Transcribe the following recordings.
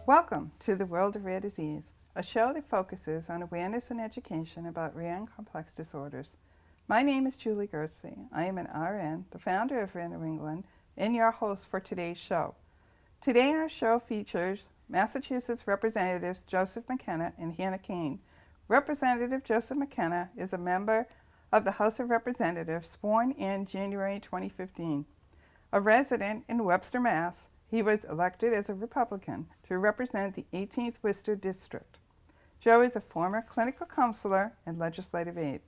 Welcome to the World of Rare Disease, a show that focuses on awareness and education about rare and complex disorders. My name is Julie Gertzley. I am an RN, the founder of Rare New England, and your host for today's show. Today our show features Massachusetts Representatives Joseph McKenna and Hannah Kane. Representative Joseph McKenna is a member of the House of Representatives sworn in January 2015. A resident in Webster, Mass., he was elected as a Republican to represent the 18th Worcester District. Joe is a former clinical counselor and legislative aide.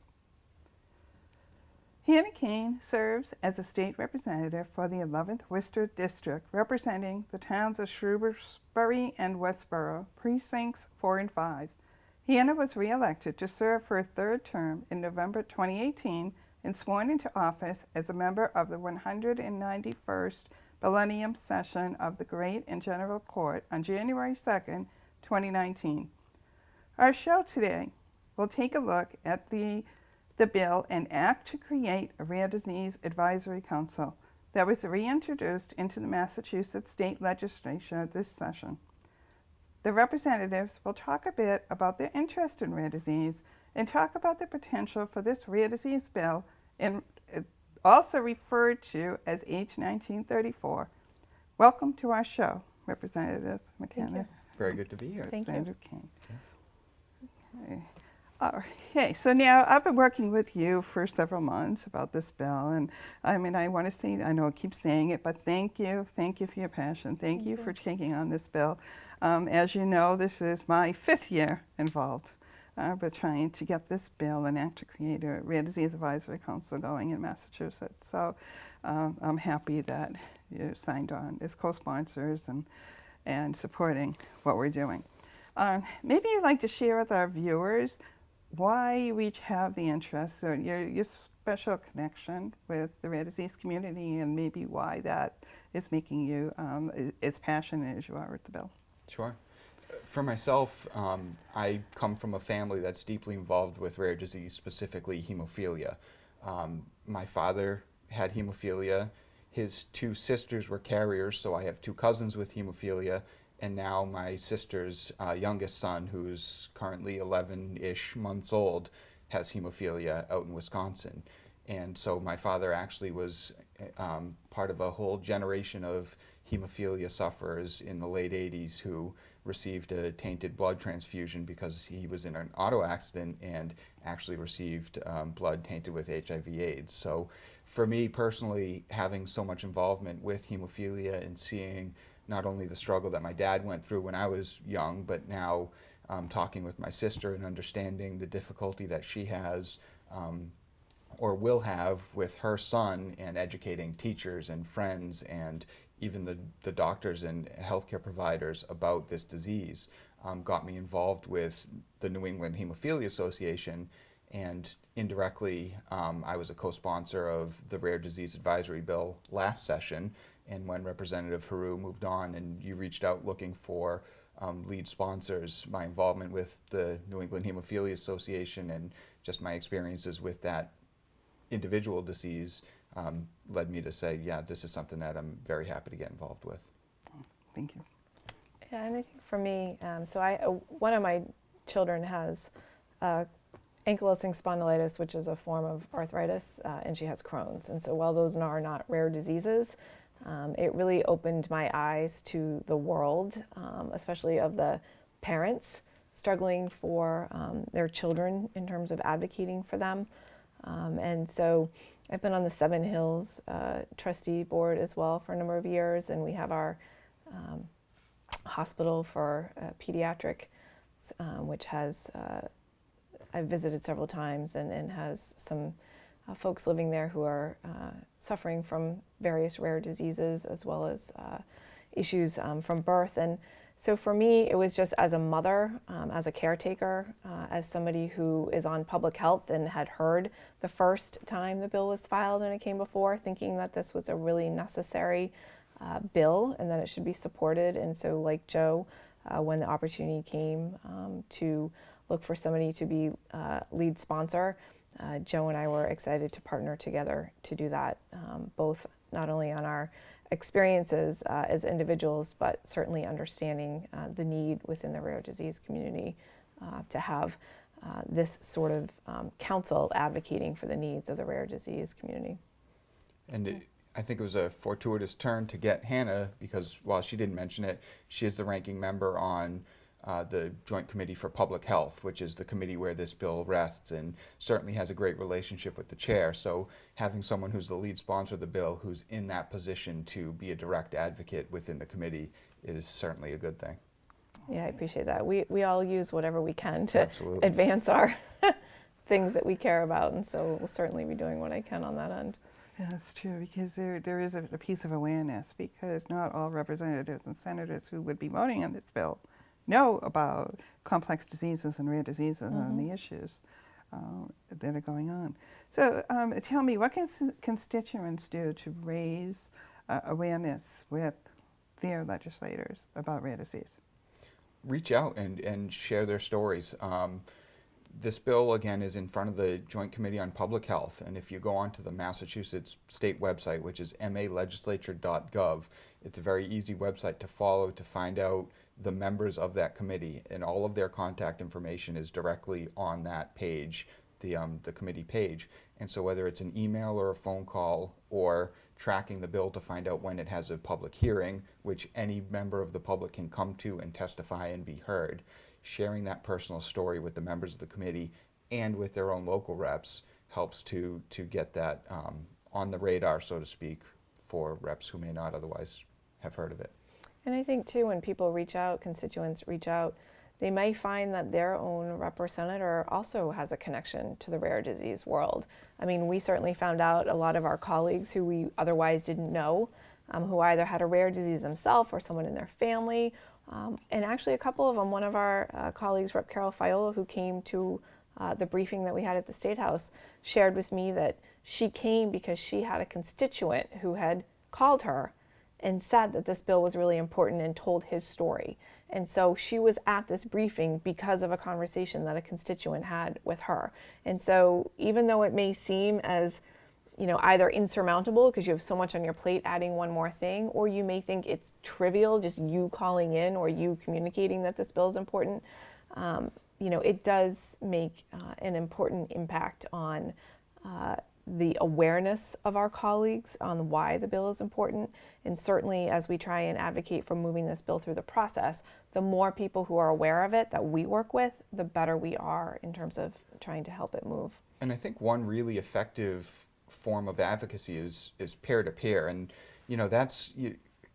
Hannah Kane serves as a state representative for the 11th Worcester District, representing the towns of Shrewsbury and Westboro, precincts 4 and 5. Hannah was re-elected to serve for a third term in November 2018 and sworn into office as a member of the 191st Millennium Session of the Great and General Court on January 2nd, 2019. Our show today will take a look at the bill and act to create a Rare Disease Advisory Council that was reintroduced into the Massachusetts State Legislature this session. The representatives will talk a bit about their interest in rare disease and talk about the potential for this rare disease bill, and also referred to as H.1934. Welcome to our show, Representative McKenna. Very good to be here. Thank Representative you. Kane. Okay, so now I've been working with you for several months about this bill, and I mean, I want to say, I know I keep saying it, but thank you for your passion. Thank you for taking on this bill. As you know, this is my 5th year involved with trying to get this bill and act to create a Rare Disease Advisory Council going in Massachusetts. So I'm happy that you signed on as co-sponsors and supporting what we're doing. Maybe you'd like to share with our viewers why you each have the interest, or your special connection with the rare disease community, and maybe why that is making you as passionate as you are with the bill. Sure. For myself, I come from a family that's deeply involved with rare disease, specifically hemophilia. My father had hemophilia. His 2 sisters were carriers, so I have 2 cousins with hemophilia. And now my sister's youngest son, who's currently 11-ish months old, has hemophilia out in Wisconsin. And so my father actually was part of a whole generation of hemophilia sufferers in the late 80s who received a tainted blood transfusion because he was in an auto accident and actually received blood tainted with HIV/AIDS. So for me personally, having so much involvement with hemophilia and seeing not only the struggle that my dad went through when I was young, but now talking with my sister and understanding the difficulty that she has or will have with her son, and educating teachers and friends and even the doctors and healthcare providers about this disease, got me involved with the New England Hemophilia Association, and indirectly I was a co-sponsor of the Rare Disease Advisory Bill last session. And when Representative Haru moved on and you reached out looking for lead sponsors, my involvement with the New England Hemophilia Association and just my experiences with that individual disease led me to say, yeah, this is something that I'm very happy to get involved with. Thank you. Yeah, and I think for me, one of my children has ankylosing spondylitis, which is a form of arthritis, and she has Crohn's. And so while those are not rare diseases, it really opened my eyes to the world, especially of the parents struggling for their children in terms of advocating for them. And so I've been on the Seven Hills trustee board as well for a number of years, and we have our hospital for pediatric, which has, I've visited several times and has some folks living there who are suffering from various rare diseases as well as issues from birth. And so for me, it was just as a mother, as a caretaker, as somebody who is on public health and had heard the first time the bill was filed and it came before, thinking that this was a really necessary bill and that it should be supported. And so like Joe, when the opportunity came to look for somebody to be lead sponsor, Joe and I were excited to partner together to do that, both not only on our experiences as individuals, but certainly understanding the need within the rare disease community to have this sort of council advocating for the needs of the rare disease community. And I think it was a fortuitous turn to get Hannah, because while she didn't mention it, she is the ranking member on the Joint Committee for Public Health, which is the committee where this bill rests, and certainly has a great relationship with the chair. So having someone who's the lead sponsor of the bill, who's in that position to be a direct advocate within the committee, is certainly a good thing. Yeah, I appreciate that. We all use whatever we can to Absolutely. advance our things that we care about, and so we'll certainly be doing what I can on that end. Yeah, that's true, because there is a piece of awareness, because not all representatives and senators who would be voting on this bill know about complex diseases and rare diseases and the issues that are going on. So tell me, what can constituents do to raise awareness with their legislators about rare disease? Reach out and share their stories. This bill, again, is in front of the Joint Committee on Public Health, and if you go onto the Massachusetts state website, which is malegislature.gov, it's a very easy website to follow to find out the members of that committee, and all of their contact information is directly on that page, the committee page. And so whether it's an email or a phone call, or tracking the bill to find out when it has a public hearing, which any member of the public can come to and testify and be heard, sharing that personal story with the members of the committee and with their own local reps helps to get that on the radar, so to speak, for reps who may not otherwise have heard of it. And I think too, when people reach out, constituents reach out, they may find that their own rep or senator also has a connection to the rare disease world. I mean, we certainly found out a lot of our colleagues who we otherwise didn't know, who either had a rare disease themselves or someone in their family. And actually a couple of them, one of our colleagues, Rep. Carol Fiola, who came to the briefing that we had at the State House, shared with me that she came because she had a constituent who had called her and said that this bill was really important and told his story. And so she was at this briefing because of a conversation that a constituent had with her. And so even though it may seem as, you know, either insurmountable because you have so much on your plate adding one more thing, or you may think it's trivial, just you calling in or you communicating that this bill is important, you know, it does make an important impact on the awareness of our colleagues on why the bill is important. And certainly as we try and advocate for moving this bill through the process, the more people who are aware of it that we work with, the better we are in terms of trying to help it move. And I think one really effective form of advocacy is peer-to-peer. And, you know,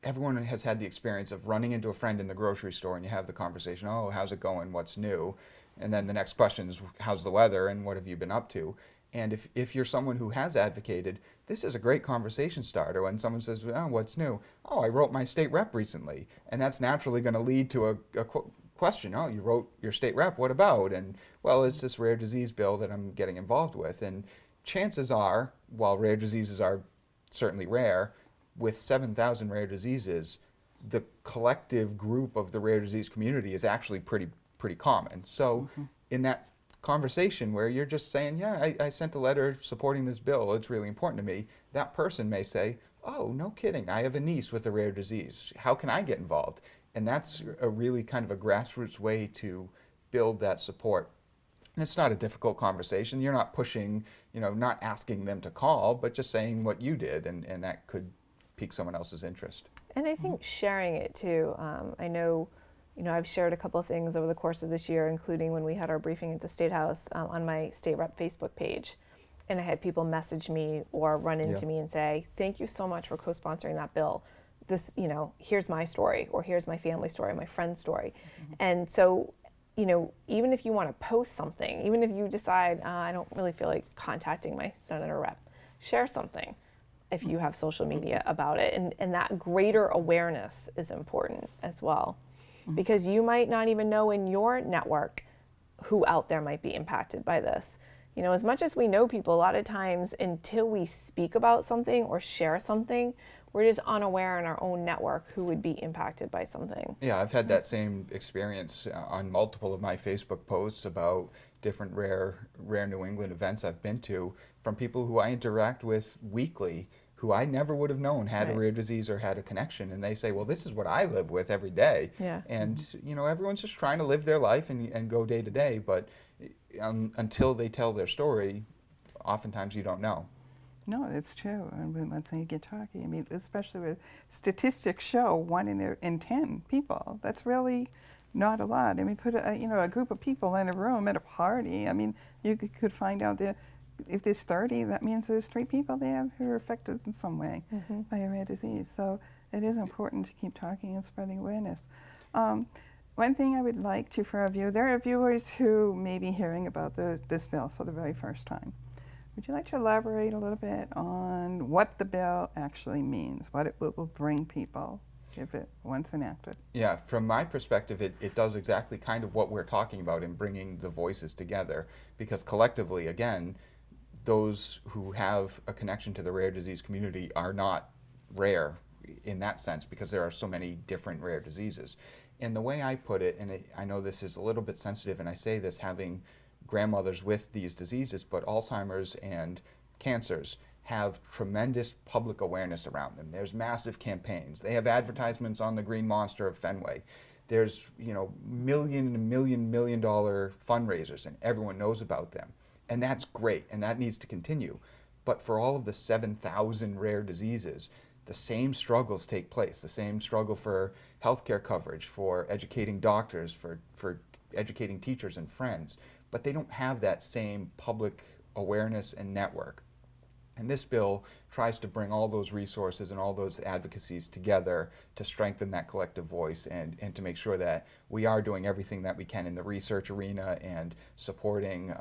everyone has had the experience of running into a friend in the grocery store and you have the conversation, oh, how's it going, what's new? And then the next question is, how's the weather and what have you been up to? And if you're someone who has advocated, this is a great conversation starter. When someone says, oh, what's new? Oh, I wrote my state rep recently. And that's naturally going to lead to a question. Oh, you wrote your state rep, what about? And, well, it's this rare disease bill that I'm getting involved with. And chances are, while rare diseases are certainly rare, with 7,000 rare diseases, the collective group of the rare disease community is actually pretty common. So in that conversation where you're just saying, yeah, I sent a letter supporting this bill, it's really important to me, that person may say, oh, no kidding, I have a niece with a rare disease, how can I get involved? And that's a really kind of a grassroots way to build that support. And it's not a difficult conversation. You're not pushing, you know, not asking them to call, but just saying what you did, and that could pique someone else's interest. And I think sharing it too. I know, you know, I've shared a couple of things over the course of this year, including when we had our briefing at the State House on my state rep Facebook page. And I had people message me or run into me and say, thank you so much for co-sponsoring that bill. This, you know, here's my story, or here's my family story, my friend's story. And so, you know, even if you want to post something, even if you decide, I don't really feel like contacting my senator rep, share something if you have social media about it. And that greater awareness is important as well. Because you might not even know in your network who out there might be impacted by this. You know, as much as we know people, a lot of times until we speak about something or share something, we're just unaware in our own network who would be impacted by something. Yeah, I've had that same experience on multiple of my Facebook posts about different rare New England events I've been to from people who I interact with weekly, who I never would have known had a Right. rare disease or had a connection, and they say, well, this is what I live with every day. Yeah. And everyone's just trying to live their life and go day to day, but until they tell their story, oftentimes you don't know. No, it's true. And once you get talking, I mean, especially with statistics show 1 in 10 people. That's really not a lot. I mean, put a group of people in a room at a party. I mean, you could find out that if there's 30, that means there's 3 people there who are affected in some way by a rare disease. So it is important to keep talking and spreading awareness. One thing I would like to, for our there are viewers who may be hearing about this bill for the very first time. Would you like to elaborate a little bit on what the bill actually means, what it will bring people if it once enacted? Yeah, from my perspective, it does exactly kind of what we're talking about in bringing the voices together, because collectively, again, those who have a connection to the rare disease community are not rare in that sense, because there are so many different rare diseases. And the way I put it, and I know this is a little bit sensitive, and I say this having grandmothers with these diseases, but Alzheimer's and cancers have tremendous public awareness around them. There's massive campaigns. They have advertisements on the Green Monster of Fenway. There's, million dollar fundraisers, and everyone knows about them. And that's great, and that needs to continue. But for all of the 7,000 rare diseases, the same struggles take place. The same struggle for healthcare coverage, for educating doctors, for educating teachers and friends. But they don't have that same public awareness and network. And this bill tries to bring all those resources and all those advocacies together to strengthen that collective voice and to make sure that we are doing everything that we can in the research arena and supporting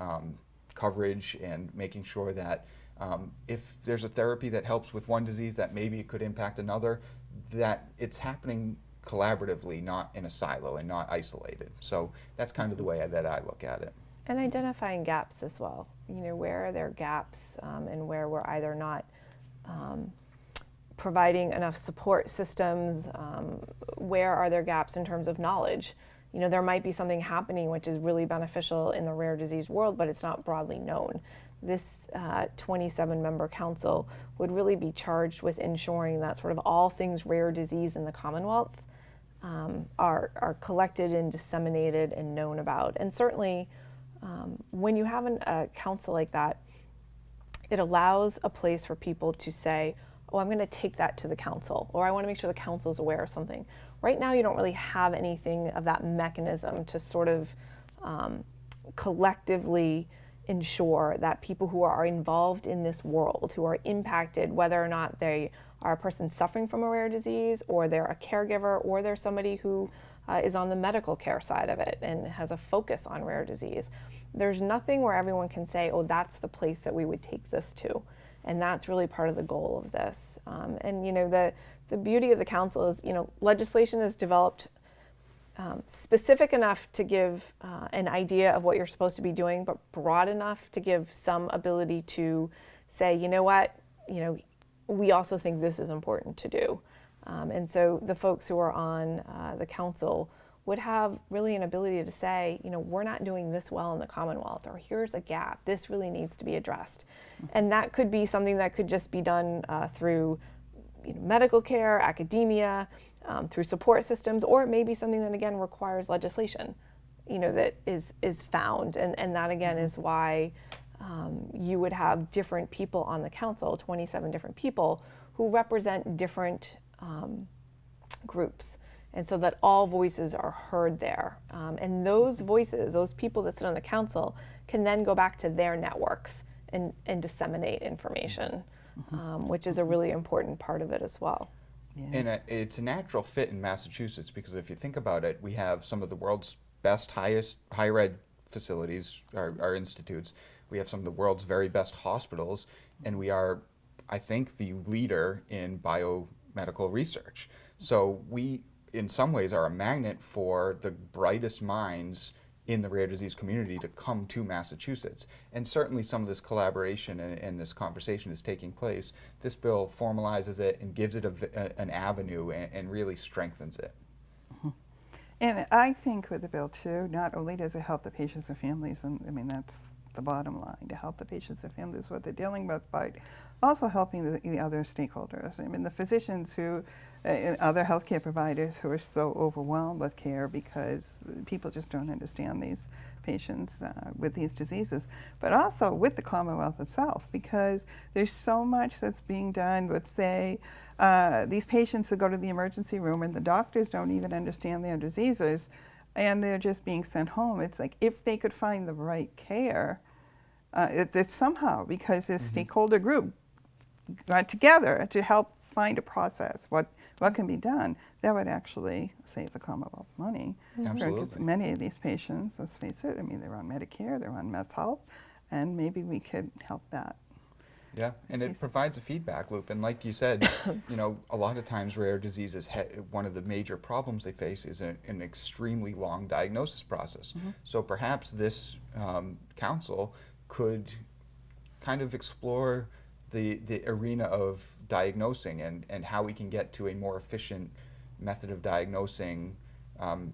coverage and making sure that if there's a therapy that helps with one disease that maybe it could impact another, that it's happening collaboratively, not in a silo and not isolated. So that's kind of the way that I look at it. And identifying gaps as well. Where are there gaps and where we're either not providing enough support systems, where are there gaps in terms of knowledge? There might be something happening which is really beneficial in the rare disease world, but it's not broadly known. This 27-member council would really be charged with ensuring that sort of all things rare disease in the Commonwealth are collected and disseminated and known about. And certainly, when you have a council like that, it allows a place for people to say, oh, I'm going to take that to the council, or I want to make sure the council is aware of something. Right now, you don't really have anything of that mechanism to sort of collectively ensure that people who are involved in this world, who are impacted, whether or not they are a person suffering from a rare disease, or they're a caregiver, or they're somebody who is on the medical care side of it and has a focus on rare disease. There's nothing where everyone can say, oh, that's the place that we would take this to. And that's really part of the goal of this. And the beauty of the council is, legislation is developed specific enough to give an idea of what you're supposed to be doing, but broad enough to give some ability to say, we also think this is important to do. And so the folks who are on the council would have really an ability to say, we're not doing this well in the Commonwealth, or here's a gap, this really needs to be addressed. And that could be something that could just be done through medical care, academia, through support systems, or it may be something that, again, requires legislation, that is found. And that, again, is why you would have different people on the council, 27 different people, who represent different groups. And so that all voices are heard there. And those voices, those people that sit on the council, can then go back to their networks and disseminate information, which is a really important part of it as well. Yeah. And it's a natural fit in Massachusetts, because if you think about it, we have some of the world's best, highest higher ed facilities, our institutes. We have some of the world's very best hospitals, and we are, I think, the leader in biomedical research. So we, in some ways, are a magnet for the brightest minds in the rare disease community to come to Massachusetts. And certainly some of this collaboration and this conversation is taking place. This bill formalizes it and gives it an avenue and really strengthens it. And I think with the bill, too, not only does it help the patients and families, and I mean, that's the bottom line, to help the patients and families what they're dealing with, but also helping the other stakeholders. I mean, the physicians who, and other healthcare providers who are so overwhelmed with care because people just don't understand these patients with these diseases, but also with the Commonwealth itself, because there's so much that's being done with, say, these patients who go to the emergency room and the doctors don't even understand their diseases and they're just being sent home. It's like if they could find the right care, it's somehow, because this stakeholder group got together to help find a process, what can be done, that would actually save the Commonwealth money. Absolutely. Many of these patients, let's face it, I mean, they're on Medicare, they're on Mass Health, and maybe we could help that. Yeah, and it provides a feedback loop. And like you said, you know, a lot of times rare diseases, one of the major problems they face is an extremely long diagnosis process. So perhaps this council could kind of explore the arena of diagnosing and how we can get to a more efficient method of diagnosing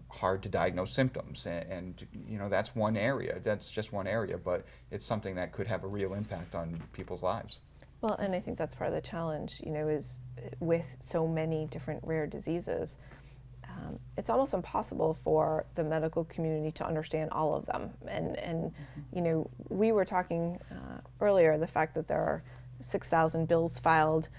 hard to diagnose symptoms. And you know, that's one area, that's just one area, but it's something that could have a real impact on people's lives. Well, and I think that's part of the challenge, you know, is with so many different rare diseases, it's almost impossible for the medical community to understand all of them. And you know, we were talking earlier, the fact that there are 6,000 bills filed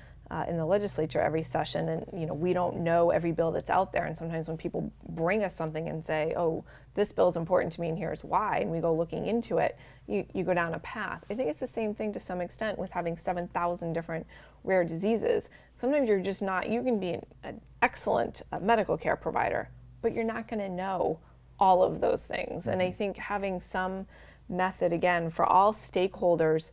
in the legislature every session, and you know, we don't know every bill that's out there. And sometimes when people bring us something and say, "Oh, this bill is important to me, and here's why," and we go looking into it, you go down a path. I think it's the same thing to some extent with having 7,000 different rare diseases. Sometimes you're just not. You can be an excellent medical care provider, but you're not going to know all of those things. And I think having some method, again, for all stakeholders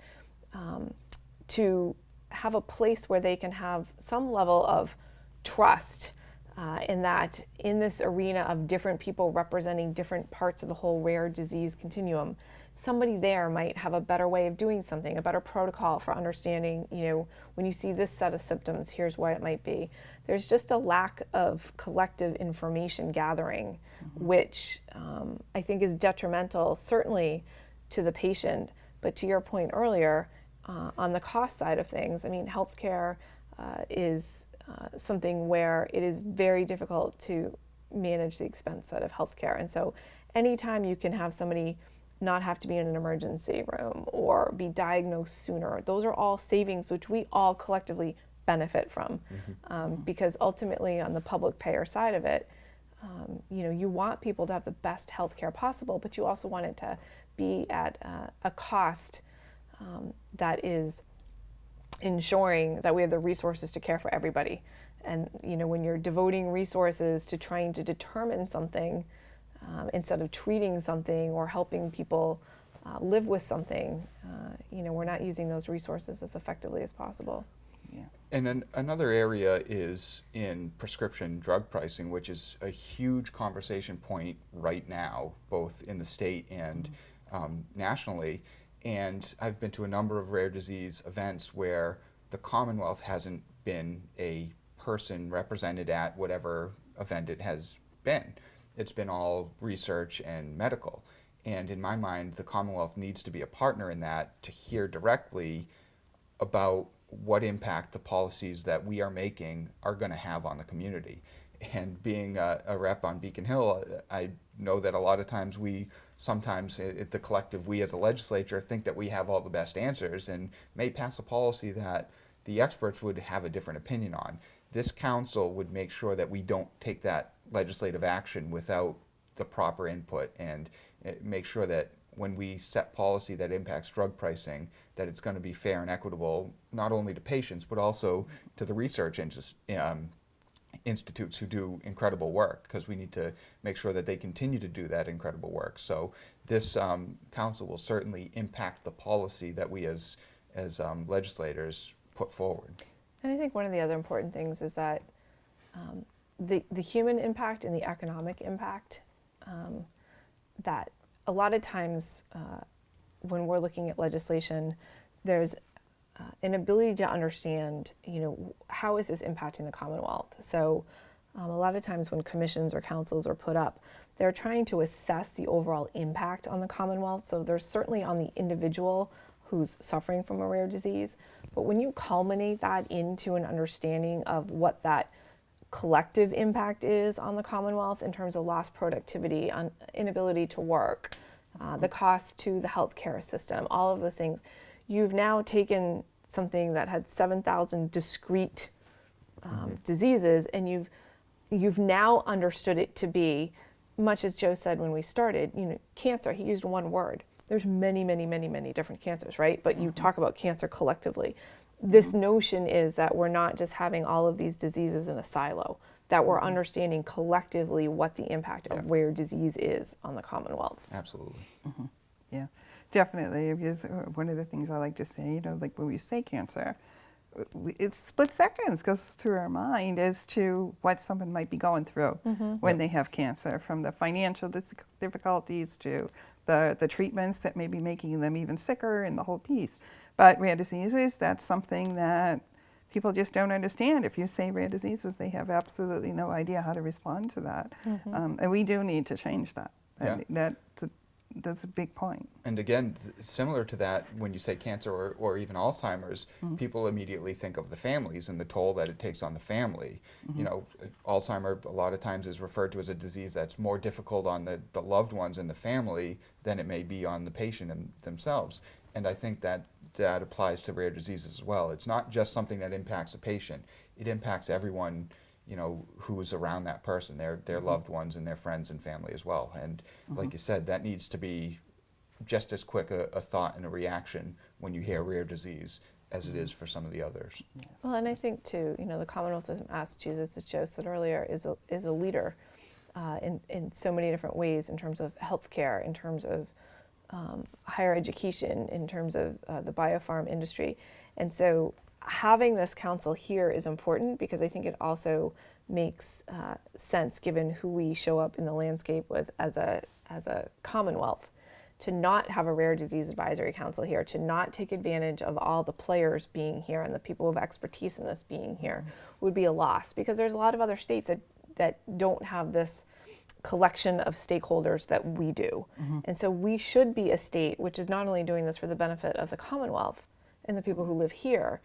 to have a place where they can have some level of trust in that, in this arena of different people representing different parts of the whole rare disease continuum, somebody there might have a better way of doing something, a better protocol for understanding, you know, when you see this set of symptoms, here's what it might be. There's just a lack of collective information gathering, which I think is detrimental, certainly to the patient, but to your point earlier, on the cost side of things, I mean, healthcare is something where it is very difficult to manage the expense side of healthcare. And so anytime you can have somebody not have to be in an emergency room or be diagnosed sooner, those are all savings which we all collectively benefit from. Because ultimately on the public payer side of it, you know, you want people to have the best healthcare possible, but you also want it to be at a cost that is ensuring that we have the resources to care for everybody. And you know, when you're devoting resources to trying to determine something instead of treating something or helping people live with something, you know, we're not using those resources as effectively as possible. Yeah. And another area is in prescription drug pricing, which is a huge conversation point right now, both in the state and nationally. And I've been to a number of rare disease events where the Commonwealth hasn't been a person represented at whatever event it has been. It's been all research and medical. And in my mind, the Commonwealth needs to be a partner in that to hear directly about what impact the policies that we are making are going to have on the community. And being a rep on Beacon Hill, I know that a lot of times the collective, we as a legislature, think that we have all the best answers and may pass a policy that the experts would have a different opinion on. This council would make sure that we don't take that legislative action without the proper input, and make sure that when we set policy that impacts drug pricing, that it's going to be fair and equitable, not only to patients, but also to the research institutes who do incredible work, because we need to make sure that they continue to do that incredible work. So this council will certainly impact the policy that we as legislators put forward. And I think one of the other important things is that the human impact and the economic impact, that a lot of times when we're looking at legislation, there's an ability to understand, you know, how is this impacting the Commonwealth? So a lot of times when commissions or councils are put up, they're trying to assess the overall impact on the Commonwealth. So there's certainly on the individual who's suffering from a rare disease. But when you culminate that into an understanding of what that collective impact is on the Commonwealth in terms of lost productivity, on inability to work, the cost to the healthcare system, all of those things, you've now taken something that had 7,000 discrete diseases, and you've now understood it to be, much as Joe said when we started, cancer. He used one word. There's many, many, many, many different cancers, right? But you talk about cancer collectively. This notion is that we're not just having all of these diseases in a silo, that we're understanding collectively what the impact of rare disease is on the Commonwealth. Absolutely. Yeah, definitely. Because one of the things I like to say, like when we say cancer, it's split seconds goes through our mind as to what someone might be going through when they have cancer, from the financial difficulties to the treatments that may be making them even sicker and the whole piece. But rare diseases, that's something that people just don't understand. If you say rare diseases, they have absolutely no idea how to respond to that. And we do need to change that. Yeah. That's a big point. And again, similar to that, when you say cancer or even Alzheimer's, people immediately think of the families and the toll that it takes on the family. Alzheimer a lot of times is referred to as a disease that's more difficult on the loved ones in the family than it may be on the patient themselves. And I think that applies to rare diseases as well. It's not just something that impacts a patient. It impacts everyone who is around that person, their loved ones and their friends and family as well. And like you said, that needs to be just as quick a thought and a reaction when you hear rare disease as it is for some of the others. Well, and I think too, the Commonwealth of Massachusetts, as Joe said earlier, is a leader in so many different ways in terms of healthcare, in terms of higher education, in terms of the biopharm industry. And so having this council here is important because I think it also makes sense given who we show up in the landscape with as a Commonwealth, to not have a rare disease advisory council here, to not take advantage of all the players being here and the people of expertise in this being here would be a loss, because there's a lot of other states that don't have this collection of stakeholders that we do. And so we should be a state which is not only doing this for the benefit of the Commonwealth and the people who live here,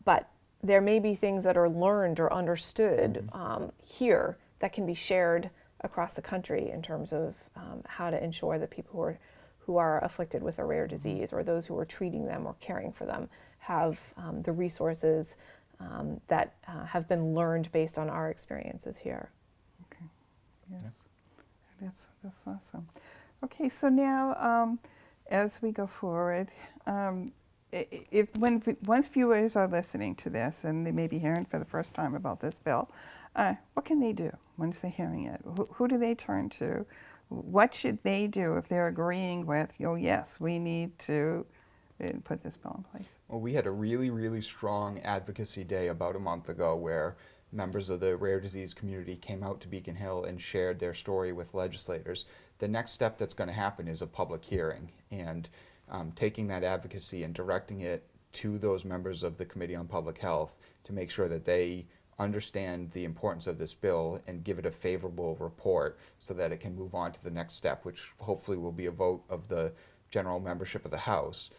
but there may be things that are learned or understood here that can be shared across the country in terms of how to ensure that people who are afflicted with a rare disease, or those who are treating them or caring for them, have the resources that have been learned based on our experiences here. Okay. Yes. That's awesome. Okay, so now as we go forward, once viewers are listening to this and they may be hearing for the first time about this bill, what can they do once they're hearing it? Who do they turn to? What should they do if they're agreeing with, yes, we need to put this bill in place? Well, we had a really, really strong advocacy day about a month ago where members of the rare disease community came out to Beacon Hill and shared their story with legislators. The next step that's going to happen is a public hearing, and taking that advocacy and directing it to those members of the Committee on Public Health to make sure that they understand the importance of this bill and give it a favorable report so that it can move on to the next step, which hopefully will be a vote of the general membership of the House.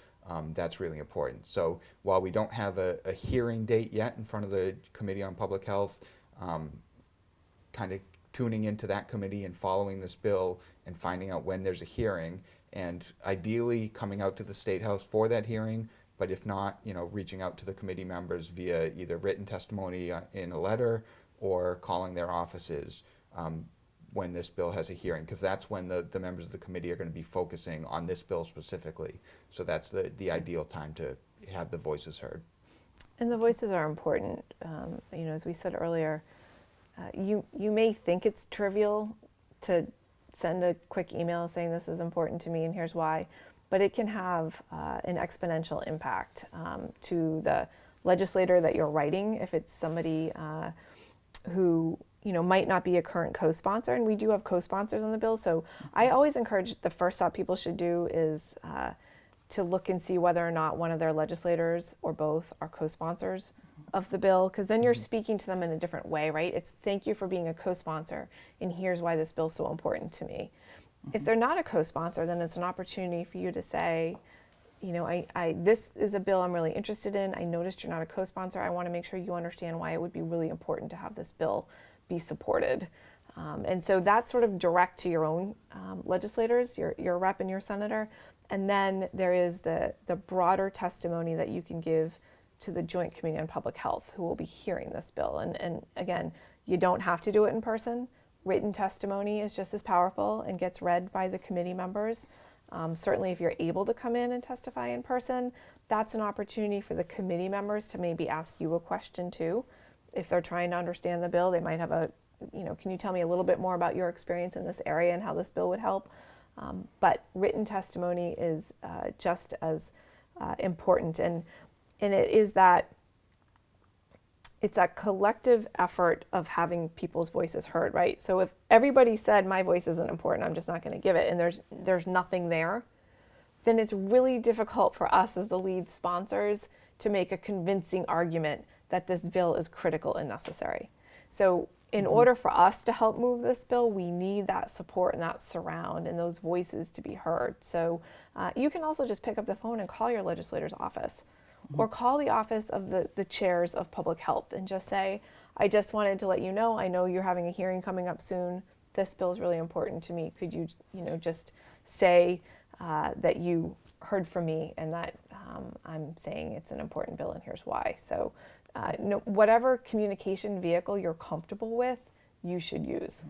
That's really important. So while we don't have a hearing date yet in front of the Committee on Public Health, kind of tuning into that committee and following this bill and finding out when there's a hearing, and ideally coming out to the State House for that hearing, but if not, reaching out to the committee members via either written testimony in a letter or calling their offices when this bill has a hearing, because that's when the members of the committee are going to be focusing on this bill specifically. So that's the ideal time to have the voices heard. And the voices are important. As we said earlier, you may think it's trivial to send a quick email saying this is important to me and here's why, but it can have an exponential impact to the legislator that you're writing, if it's somebody who might not be a current co-sponsor, and we do have co-sponsors on the bill. So I always encourage, the first step people should do is to look and see whether or not one of their legislators or both are co-sponsors of the bill, because then you're speaking to them in a different way, right? It's thank you for being a co-sponsor, and here's why this bill's so important to me. If they're not a co-sponsor, then it's an opportunity for you to say, this is a bill I'm really interested in. I noticed you're not a co-sponsor. I want to make sure you understand why it would be really important to have this bill be supported. And so that's sort of direct to your own legislators, your rep and your senator. And then there is the broader testimony that you can give to the Joint Committee on Public Health, who will be hearing this bill. And again, you don't have to do it in person. Written testimony is just as powerful and gets read by the committee members. Certainly if you're able to come in and testify in person, that's an opportunity for the committee members to maybe ask you a question too. If they're trying to understand the bill, they might have can you tell me a little bit more about your experience in this area and how this bill would help? But written testimony is just as important. And it is that it's that collective effort of having people's voices heard, right? So if everybody said my voice isn't important, I'm just not going to give it, and there's nothing there, then it's really difficult for us as the lead sponsors to make a convincing argument that this bill is critical and necessary. So in order for us to help move this bill, we need that support and that surround and those voices to be heard. So you can also just pick up the phone and call your legislator's office or call the office of the chairs of public health and just say, I just wanted to let you know, I know you're having a hearing coming up soon. This bill is really important to me. Could you, just say that you heard from me and that I'm saying it's an important bill and here's why. So whatever communication vehicle you're comfortable with, you should use.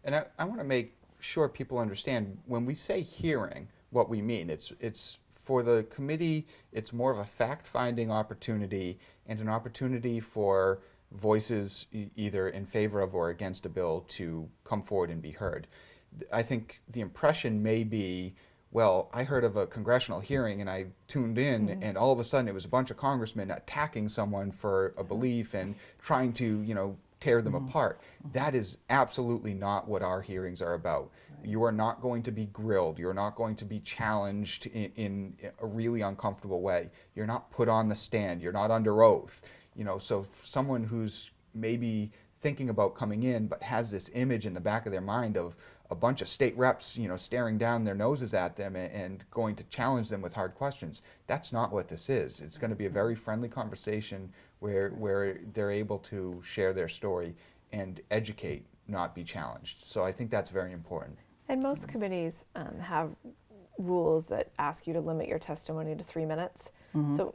And I want to make sure people understand when we say hearing, what we mean. It's for the committee, it's more of a fact-finding opportunity and an opportunity for voices either in favor of or against a bill to come forward and be heard. I think the impression may be, well, I heard of a congressional hearing and I tuned in and all of a sudden it was a bunch of congressmen attacking someone for a belief and trying to, tear them apart. That is absolutely not what our hearings are about. You are not going to be grilled. You're not going to be challenged in a really uncomfortable way. You're not put on the stand. You're not under oath. So someone who's maybe thinking about coming in but has this image in the back of their mind of a bunch of state reps, staring down their noses at them and going to challenge them with hard questions. That's not what this is. It's going to be a very friendly conversation where they're able to share their story and educate, not be challenged. So I think that's very important. And most committees have rules that ask you to limit your testimony to 3 minutes. So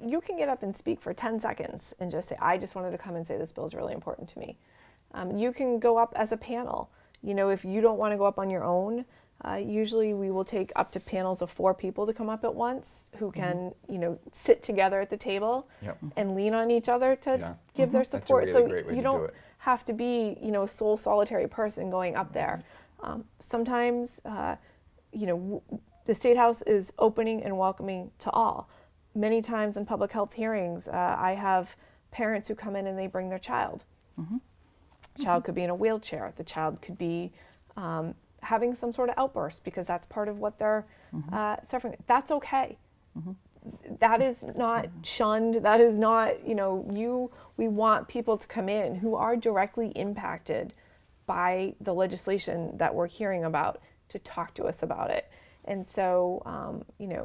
you can get up and speak for 10 seconds and just say, I just wanted to come and say this bill is really important to me. You can go up as a panel. If you don't want to go up on your own, usually we will take up to panels of 4 people to come up at once who can, sit together at the table and lean on each other to give their support. That's a really great way you to don't do it. have to be, a sole solitary person going up there. Sometimes, the State House is opening and welcoming to all. Many times in public health hearings, I have parents who come in and they bring their child. The child could be in a wheelchair. The child could be having some sort of outburst because that's part of what they're suffering. That's okay. That is not shunned. That is not, we want people to come in who are directly impacted by the legislation that we're hearing about to talk to us about it. And so,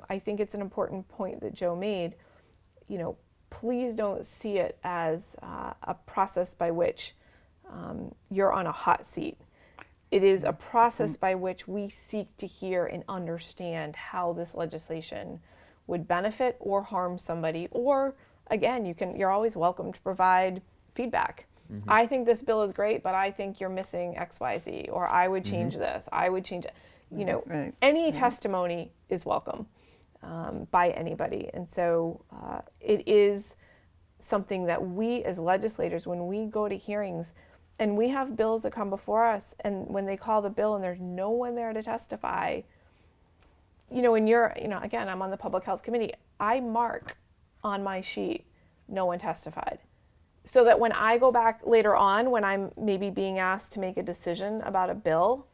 I think it's an important point that Joe made. Please don't see it as a process by which you're on a hot seat. It is a process by which we seek to hear and understand how this legislation would benefit or harm somebody. Or again, you're always welcome to provide feedback. I think this bill is great, but I think you're missing X, Y, Z, or I would change this. I would change it. Any testimony is welcome by anybody. And so it is something that we as legislators, when we go to hearings and we have bills that come before us, and when they call the bill and there's no one there to testify, when again, I'm on the Public Health Committee, I mark on my sheet, no one testified. So that when I go back later on, when I'm maybe being asked to make a decision about a bill,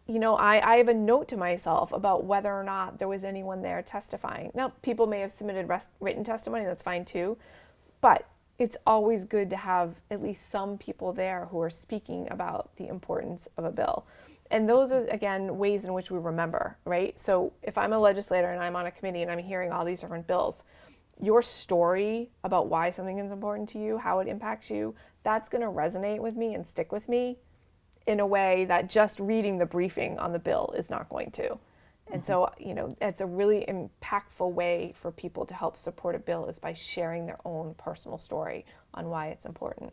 I have a note to myself about whether or not there was anyone there testifying. Now, people may have submitted written testimony, that's fine too, but it's always good to have at least some people there who are speaking about the importance of a bill. And those are, again, ways in which we remember, right? So if I'm a legislator and I'm on a committee and I'm hearing all these different bills, your story about why something is important to you, how it impacts you, that's going to resonate with me and stick with me in a way that just reading the briefing on the bill is not going to. And so, it's a really impactful way for people to help support a bill is by sharing their own personal story on why it's important.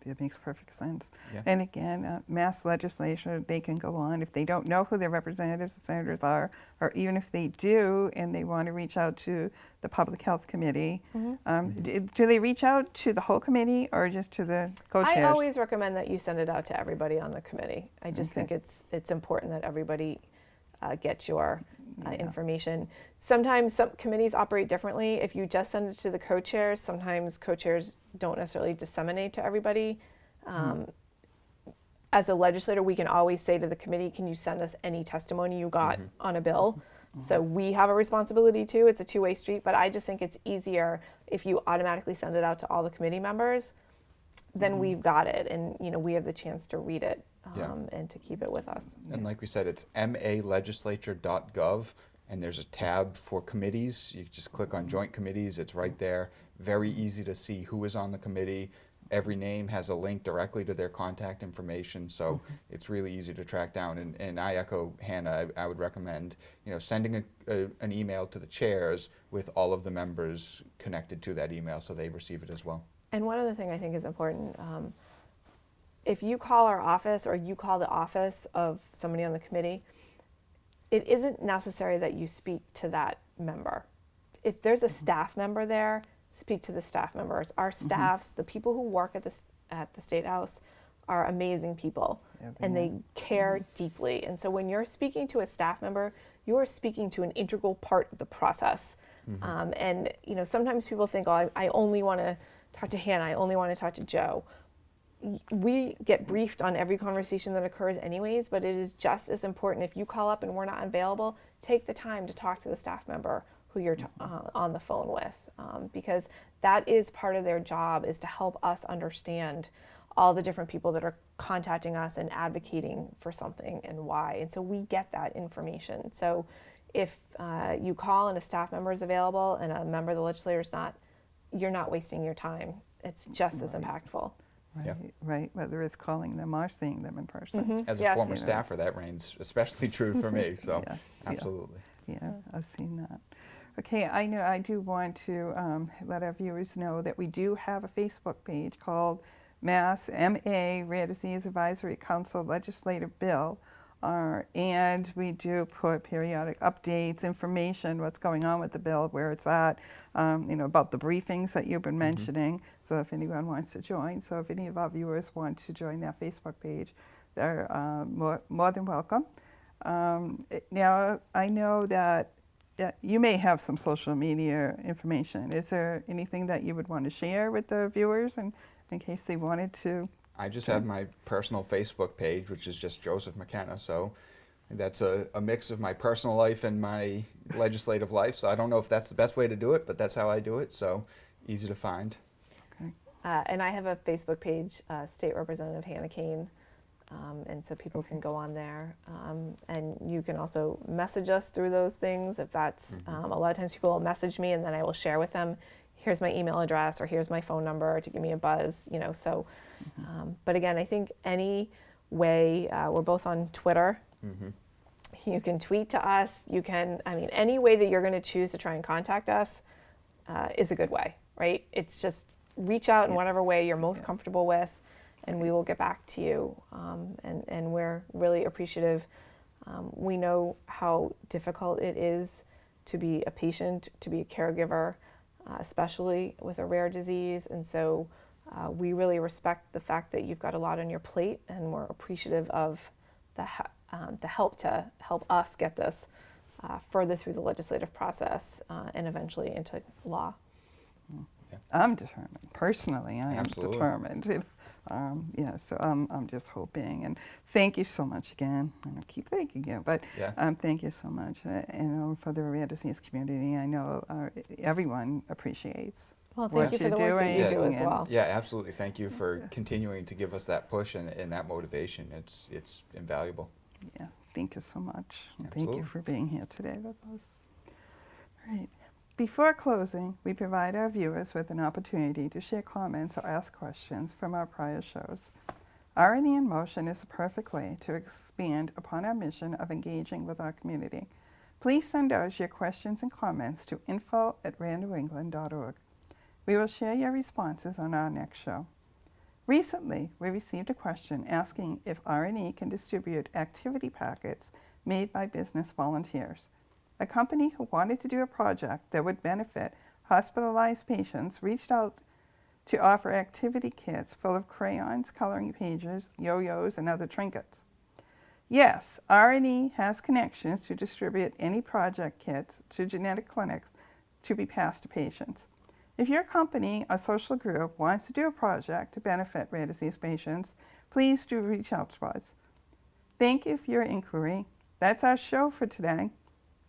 It makes perfect sense. Yeah. And again, mass legislation, they can go on if they don't know who their representatives and senators are, or even if they do and they want to reach out to the Public Health Committee. Do they reach out to the whole committee or just to the co-chairs? I always recommend that you send it out to everybody on the committee. I just think it's important that everybody get your information. Sometimes some committees operate differently. If you just send it to the co-chairs, sometimes co-chairs don't necessarily disseminate to everybody. As a legislator, we can always say to the committee, can you send us any testimony you got on a bill? So we have a responsibility too. It's a two-way street, but I just think it's easier if you automatically send it out to all the committee members, then we've got it, and we have the chance to read it and to keep it with us. And like we said, it's malegislature.gov, and there's a tab for committees. You just click on joint committees. It's right there. Very easy to see who is on the committee. Every name has a link directly to their contact information, so it's really easy to track down. And I echo Hannah. I would recommend sending an email to the chairs with all of the members connected to that email so they receive it as well. And one other thing I think is important, if you call our office or you call the office of somebody on the committee, it isn't necessary that you speak to that member. If there's a staff member there, speak to the staff members. Our staffs, the people who work at the State House, are amazing people, and they care deeply. And so when you're speaking to a staff member, you're speaking to an integral part of the process. And sometimes people think, oh, I only want to talk to Hannah, I only want to talk to Joe. We get briefed on every conversation that occurs anyways, but it is just as important. If you call up and we're not available, take the time to talk to the staff member who you're on the phone with, because that is part of their job, is to help us understand all the different people that are contacting us and advocating for something and why. And so we get that information. So if you call and a staff member is available and a member of the legislature is not, you're not wasting your time. It's just as impactful. Right, whether it's calling them or seeing them in person. As a former staffer, that reigns especially true for me, so absolutely. Yeah, I've seen that. Okay, I do want to let our viewers know that we do have a Facebook page called Mass MA Rare Disease Advisory Council Legislative Bill, and we do put periodic updates, information, what's going on with the bill, where it's at, about the briefings that you've been mentioning. So if anyone wants to join, so if any of our viewers want to join that Facebook page, they're more than welcome. Now, I know that you may have some social media information. Is there anything that you would want to share with the viewers in case they wanted to? I just have my personal Facebook page, which is just Joseph McKenna. So that's a mix of my personal life and my legislative life. So I don't know if that's the best way to do it, but that's how I do it. So easy to find. Okay. And I have a Facebook page, State Representative Hannah Kane. And so people can go on there. And you can also message us through those things if that's, a lot of times people will message me and then I will share with them, here's my email address or here's my phone number to give me a buzz, so. But again, I think any way, we're both on Twitter. You can tweet to us. Any way that you're going to choose to try and contact us is a good way, right? It's just reach out in whatever way you're most comfortable with, and we will get back to you. And we're really appreciative. We know how difficult it is to be a patient, to be a caregiver, especially with a rare disease. And so we really respect the fact that you've got a lot on your plate, and we're appreciative of the help to help us get this further through the legislative process and eventually into law. I'm determined. Personally, I am Absolutely. determined. So I'm just hoping. And thank you so much again. And I keep thanking you, but thank you so much. For the rare disease community, I know everyone appreciates. Well, thank you for the work that you do as well. Yeah, absolutely. Thank you for continuing to give us that push and that motivation. It's invaluable. Yeah, thank you so much. And thank Absolutely. you for being here today with us. All right. Before closing, we provide our viewers with an opportunity to share comments or ask questions from our prior shows. R&E in Motion is the perfect way to expand upon our mission of engaging with our community. Please send us your questions and comments to info@randnewengland.org. We will share your responses on our next show. Recently, we received a question asking if R&E can distribute activity packets made by business volunteers. A company who wanted to do a project that would benefit hospitalized patients reached out to offer activity kits full of crayons, coloring pages, yo-yos, and other trinkets. Yes, R&E has connections to distribute any project kits to genetic clinics to be passed to patients. If your company or social group wants to do a project to benefit rare disease patients, please do reach out to us. Thank you for your inquiry. That's our show for today.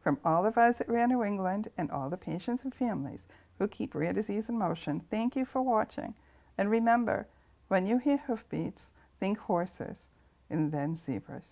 From all of us at Rare New England and all the patients and families who keep rare disease in motion, thank you for watching. And remember, when you hear hoofbeats, think horses and then zebras.